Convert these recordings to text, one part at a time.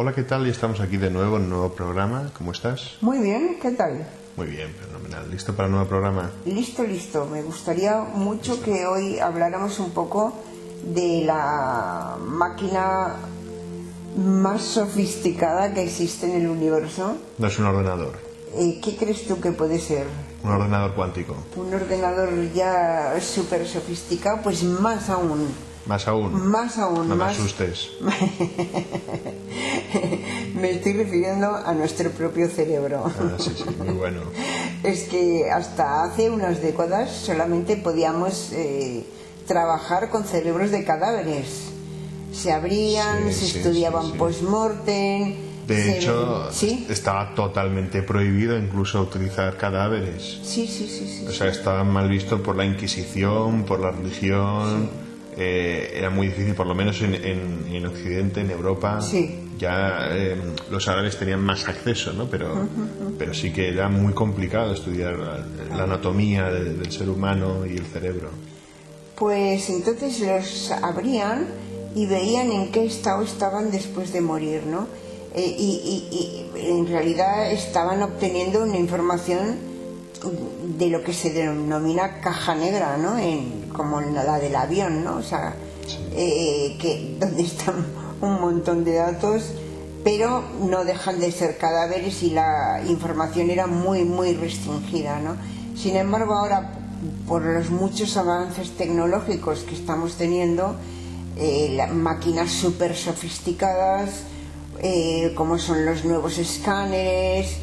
Hola, ¿qué tal? Y estamos aquí de nuevo en un nuevo programa. ¿Cómo estás? Muy bien, ¿qué tal? Muy bien, fenomenal. ¿Listo para el nuevo programa? Listo, listo. Me gustaría mucho que hoy habláramos un poco de la máquina más sofisticada que existe en el universo. No es un ordenador. ¿Qué crees tú que puede ser? Un ordenador cuántico. Un ordenador ya súper sofisticado, pues más aún. Más aún. Más aún. No me más... asustes. Me estoy refiriendo a nuestro propio cerebro. Ah, sí, muy bueno. Es que hasta hace unas décadas solamente podíamos trabajar con cerebros de cadáveres. Se abrían, se estudiaban post-mortem. De hecho, estaba totalmente prohibido incluso utilizar cadáveres. Sí. O sea, estaba mal visto por la Inquisición, por la religión. Era muy difícil, por lo menos en Occidente, en Europa. Ya los árabes tenían más acceso, ¿no? Pero sí que era muy complicado estudiar la anatomía del ser humano y el cerebro. Pues entonces los abrían y veían en qué estado estaban después de morir, ¿no? Y en realidad estaban obteniendo una información de lo que se denomina caja negra, ¿no? Como la del avión, ¿no? O sea, donde están un montón de datos, pero no dejan de ser cadáveres y la información era muy, muy restringida, ¿no? Sin embargo, ahora, por los muchos avances tecnológicos que estamos teniendo, máquinas súper sofisticadas, como son los nuevos escáneres,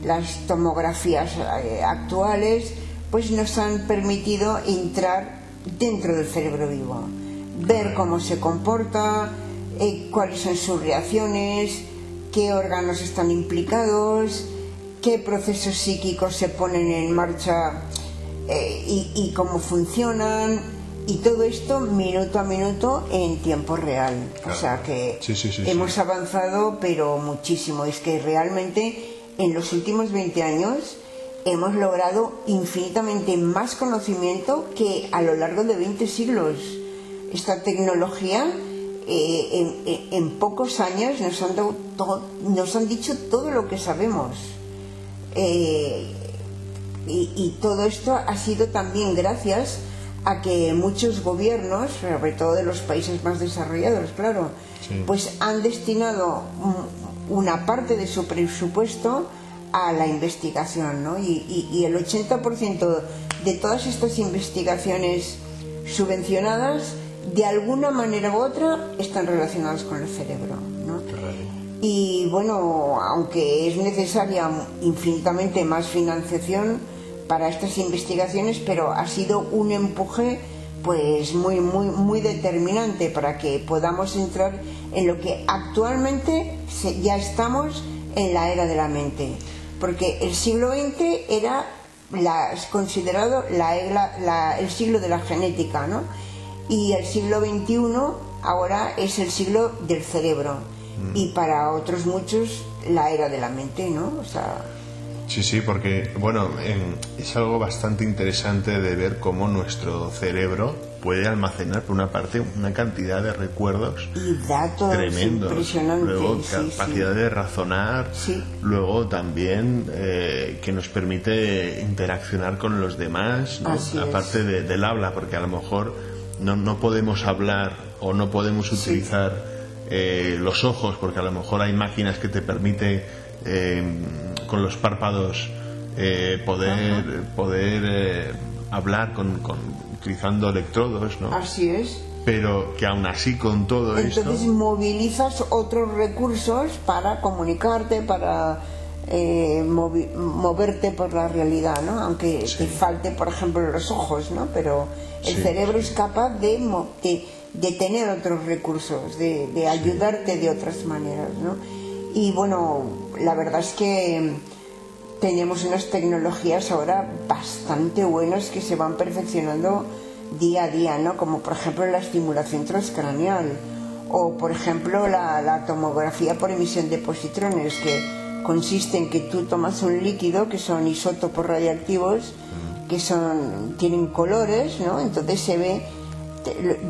las tomografías actuales, pues nos han permitido entrar dentro del cerebro vivo, ver cómo se comporta, cuáles son sus reacciones, qué órganos están implicados, qué procesos psíquicos se ponen en marcha y cómo funcionan, y todo esto minuto a minuto en tiempo real. O sea que hemos avanzado pero muchísimo. Es que realmente en los últimos 20 años hemos logrado infinitamente más conocimiento que a lo largo de 20 siglos. Esta tecnología en pocos años nos han dicho todo lo que sabemos. Y todo esto ha sido también gracias a que muchos gobiernos, sobre todo de los países más desarrollados, claro, pues han destinado una parte de su presupuesto a la investigación, ¿no? Y el 80% de todas estas investigaciones subvencionadas, de alguna manera u otra, están relacionadas con el cerebro, ¿no? Y bueno, aunque es necesaria infinitamente más financiación para estas investigaciones, pero ha sido un empuje pues muy determinante para que podamos entrar en lo que actualmente ya estamos en la era de la mente, porque el siglo XX era considerado el siglo de la genética, ¿no? Y el siglo XXI ahora es el siglo del cerebro, y para otros muchos la era de la mente, ¿no? O sea, Sí, porque, bueno, es algo bastante interesante de ver cómo nuestro cerebro puede almacenar, por una parte, una cantidad de recuerdos y datos tremendos. Impresionantes. Luego, capacidad de razonar. Luego, también, que nos permite interaccionar con los demás, ¿no? Aparte del habla, porque a lo mejor no podemos hablar o no podemos utilizar los ojos, porque a lo mejor hay máquinas que te permiten con los párpados poder hablar utilizando electrodos, ¿no? Así es. Pero que aún así, con todo esto, entonces movilizas otros recursos para comunicarte, para moverte por la realidad, ¿no? Aunque te falte, por ejemplo, los ojos, ¿no? Pero el cerebro es capaz de tener otros recursos, de ayudarte de otras maneras, ¿no? Y bueno, la verdad es que tenemos unas tecnologías ahora bastante buenas que se van perfeccionando día a día, ¿no? Como por ejemplo la estimulación transcraneal, o por ejemplo la tomografía por emisión de positrones, que consiste en que tú tomas un líquido, que son isótopos radiactivos, que tienen colores, ¿no? Entonces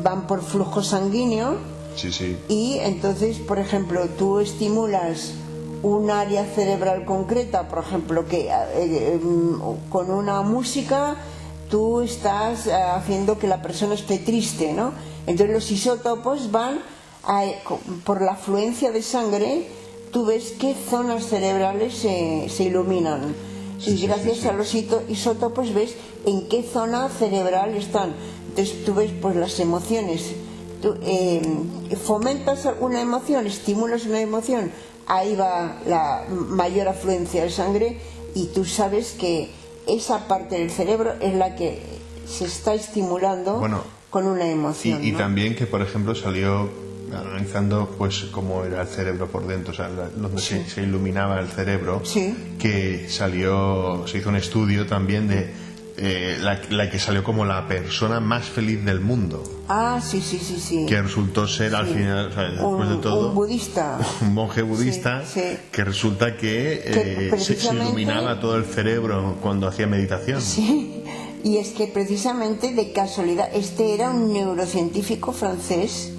van por flujo sanguíneo Sí, sí. Y entonces, por ejemplo, tú estimulas un área cerebral concreta, por ejemplo, que con una música tú estás haciendo que la persona esté triste, ¿no? Entonces los isótopos van por la afluencia de sangre, tú ves qué zonas cerebrales se iluminan. Y gracias a los isótopos ves en qué zona cerebral están. Entonces tú ves pues las emociones. Tú, fomentas una emoción, estimulas una emoción, ahí va la mayor afluencia de sangre y tú sabes que esa parte del cerebro es la que se está estimulando con una emoción. Y ¿no? también que, por ejemplo, salió analizando pues cómo era el cerebro por dentro, o sea, donde se iluminaba el cerebro, que se hizo un estudio también de la que salió como la persona más feliz del mundo. Sí. Que resultó ser al final, o sea, después de todo, un budista. Un monje budista, que resulta que se iluminaba todo el cerebro cuando hacía meditación. Sí, y es que precisamente de casualidad, este era un neurocientífico francés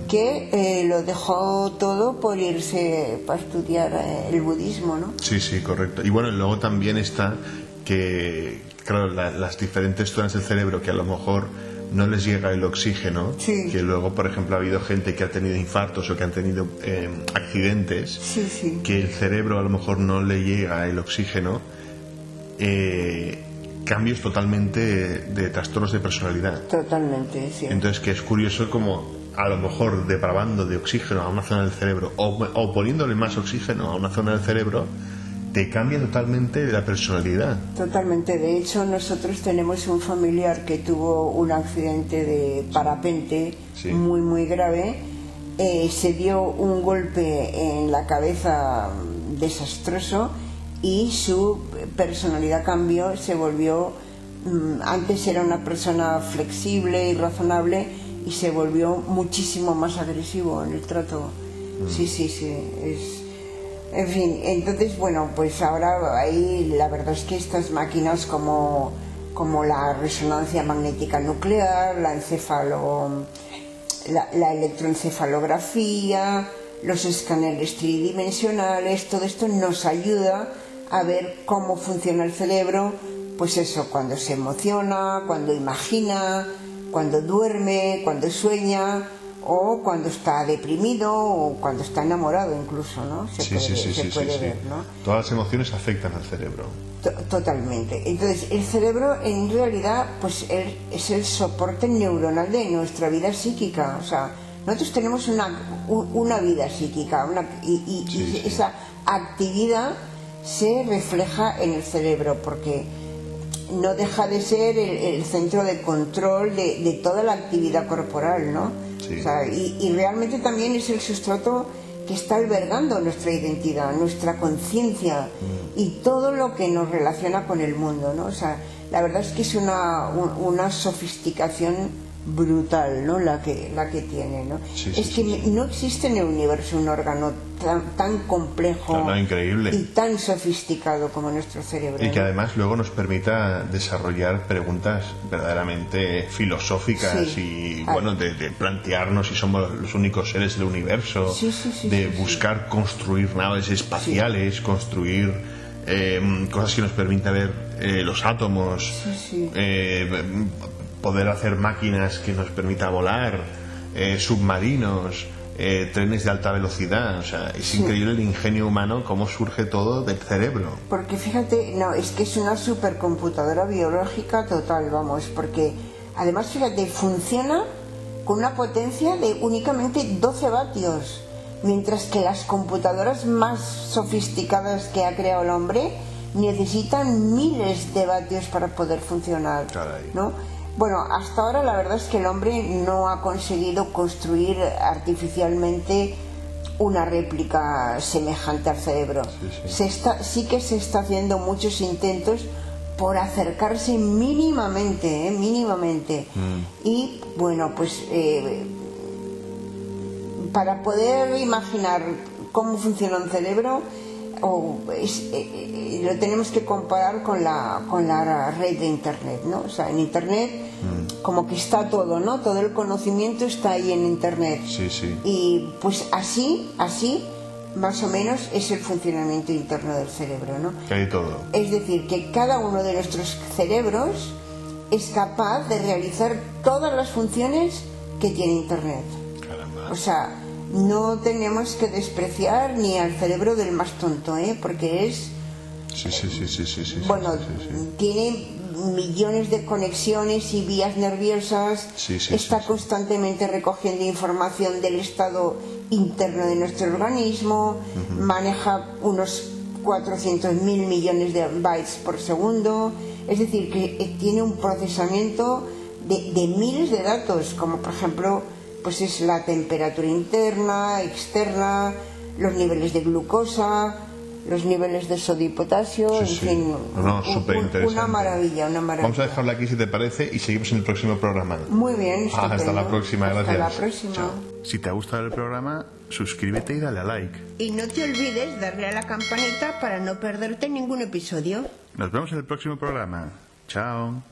que lo dejó todo por irse para estudiar el budismo, ¿no? Sí, correcto. Y bueno, luego también está que, claro, las diferentes zonas del cerebro que a lo mejor no les llega el oxígeno, que luego, por ejemplo, ha habido gente que ha tenido infartos o que han tenido accidentes, que el cerebro a lo mejor no le llega el oxígeno, cambios totalmente de trastornos de personalidad. Totalmente, sí. Entonces, que es curioso como a lo mejor depravando de oxígeno a una zona del cerebro o poniéndole más oxígeno a una zona del cerebro, te cambia totalmente la personalidad. Totalmente. De hecho, nosotros tenemos un familiar que tuvo un accidente de parapente muy, muy grave. Se dio un golpe en la cabeza desastroso y su personalidad cambió, se volvió... Antes era una persona flexible y razonable y se volvió muchísimo más agresivo en el trato. En fin, entonces, bueno, pues ahora ahí la verdad es que estas máquinas como la resonancia magnética nuclear, la electroencefalografía, los escáneres tridimensionales, todo esto nos ayuda a ver cómo funciona el cerebro, pues eso, cuando se emociona, cuando imagina, cuando duerme, cuando sueña, o cuando está deprimido o cuando está enamorado incluso, ¿no? Se puede ver, ¿no? Todas las emociones afectan al cerebro. Totalmente. Entonces, el cerebro en realidad pues es el soporte neuronal de nuestra vida psíquica. O sea, nosotros tenemos una vida psíquica y esa actividad se refleja en el cerebro porque no deja de ser el centro de control de toda la actividad corporal, ¿no? O sea, y realmente también es el sustrato que está albergando nuestra identidad, nuestra conciencia y todo lo que nos relaciona con el mundo, ¿no? O sea, la verdad es que es una sofisticación brutal, ¿no? La que tiene, ¿no? No existe en el universo un órgano tan complejo increíble y tan sofisticado como nuestro cerebro, y que además luego nos permita desarrollar preguntas verdaderamente filosóficas y bueno, de plantearnos si somos los únicos seres del universo, de buscar construir naves espaciales, construir cosas que nos permitan ver los átomos, poder hacer máquinas que nos permita volar, submarinos, trenes de alta velocidad. O sea, es increíble el ingenio humano, cómo surge todo del cerebro. Porque fíjate, es que es una supercomputadora biológica total, vamos, porque además fíjate, funciona con una potencia de únicamente 12 vatios, mientras que las computadoras más sofisticadas que ha creado el hombre necesitan miles de vatios para poder funcionar, ¿no? Bueno, hasta ahora la verdad es que el hombre no ha conseguido construir artificialmente una réplica semejante al cerebro. Sí que se está haciendo muchos intentos por acercarse mínimamente. Y bueno, pues para poder imaginar cómo funciona un cerebro, lo tenemos que comparar con la red de internet, ¿no? O sea, en internet como que está todo, ¿no? Todo el conocimiento está ahí en Internet. Sí, sí. Y pues así, más o menos es el funcionamiento interno del cerebro, ¿no? Que hay todo. Es decir, que cada uno de nuestros cerebros es capaz de realizar todas las funciones que tiene Internet. Caramba. O sea, no tenemos que despreciar ni al cerebro del más tonto, porque es... Sí. Bueno, sí. tiene millones de conexiones y vías nerviosas, está constantemente recogiendo información del estado interno de nuestro organismo, maneja unos 400.000 millones de bytes por segundo, es decir, que tiene un procesamiento de miles de datos, como por ejemplo pues es la temperatura interna, externa, los niveles de glucosa, los niveles de sodio y potasio, en fin, una maravilla. Vamos a dejarlo aquí si te parece y seguimos en el próximo programa. Muy bien, hasta la próxima, gracias. Hasta la próxima. Chao. Si te ha gustado el programa, suscríbete y dale a like. Y no te olvides darle a la campanita para no perderte ningún episodio. Nos vemos en el próximo programa. Chao.